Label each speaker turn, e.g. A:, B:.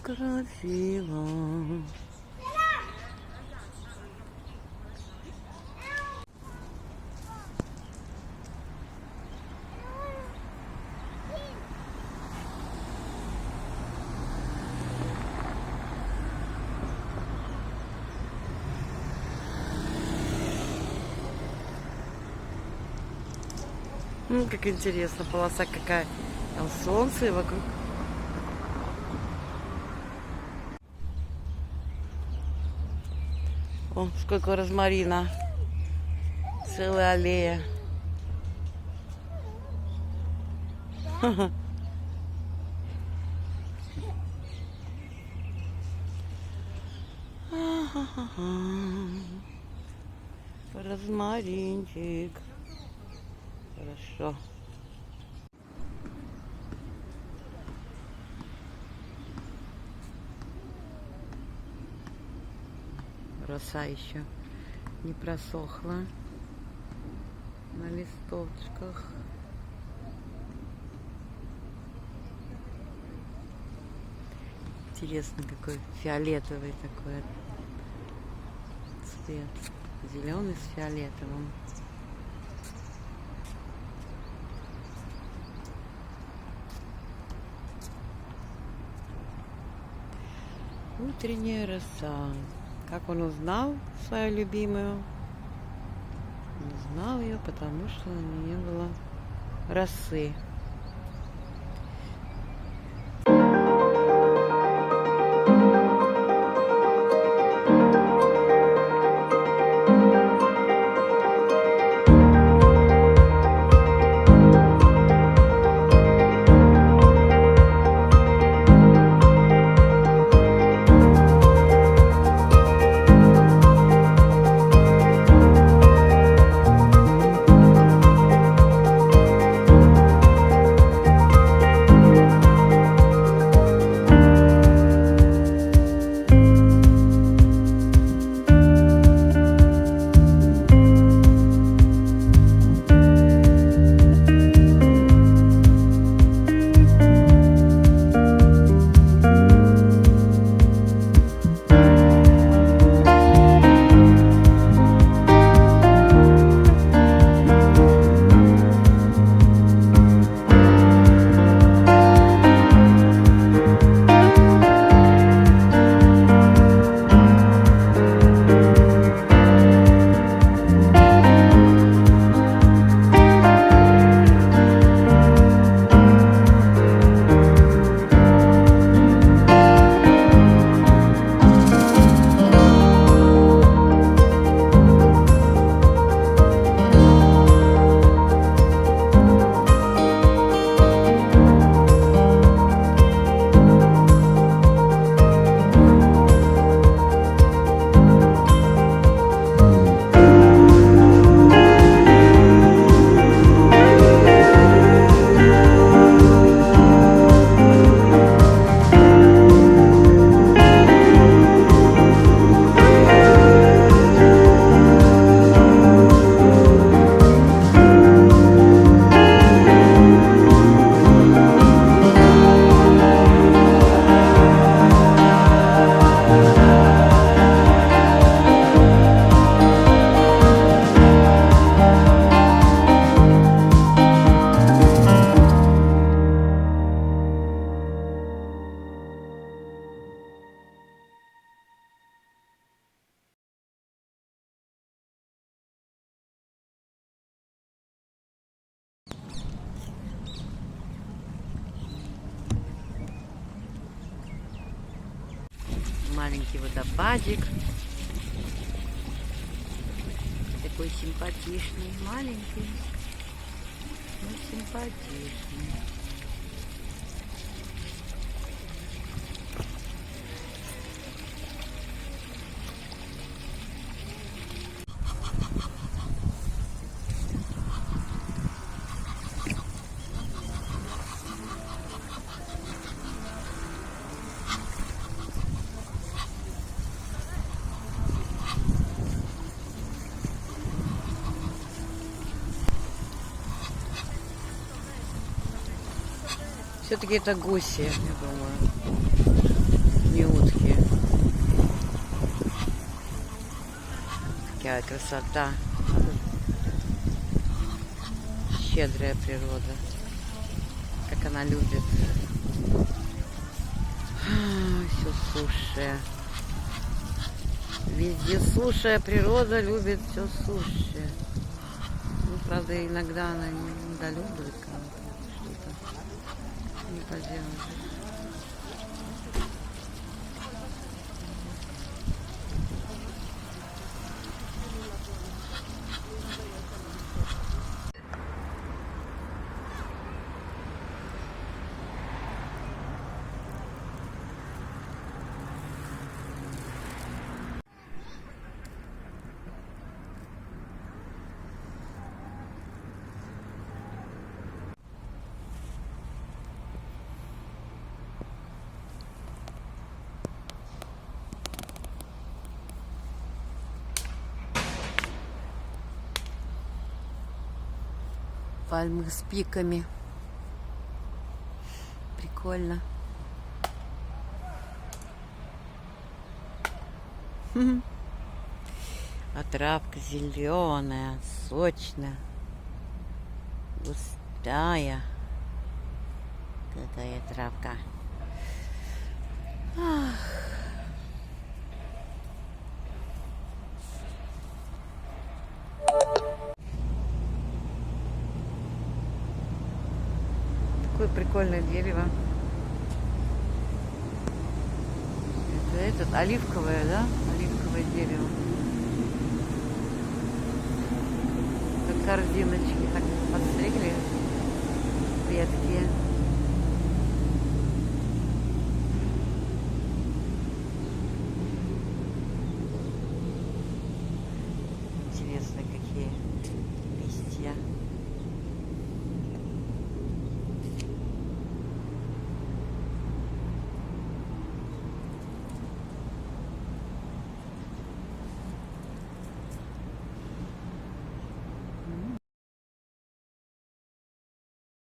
A: красиво. Как интересно, полоса какая. Там солнце и вокруг. О, сколько розмарина. Целая аллея. Розмаринчик. Хорошо. Роса еще не просохла на листочках. Интересно, какой фиолетовый такой цвет. Зеленый с фиолетовым. Утренняя роса. Как он узнал свою любимую? Он узнал ее, потому что у нее не было росы. Маленький водопадик. Такой симпатичный, маленький, но симпатичный. Все-таки это гуси, я думаю. домашние утки. Какая красота. Щедрая природа. Как она любит. Все сушее. Везде сушая природа любит все сушее. Ну, правда, иногда она недолюбливает что-то. Не поделаешь. Пальмы с пиками. Прикольно. А травка зеленая, сочная, густая. Какая травка. Ах. Такое прикольное дерево. Это оливковое, да? Оливковое дерево. Как корзиночки так подстригли ветки.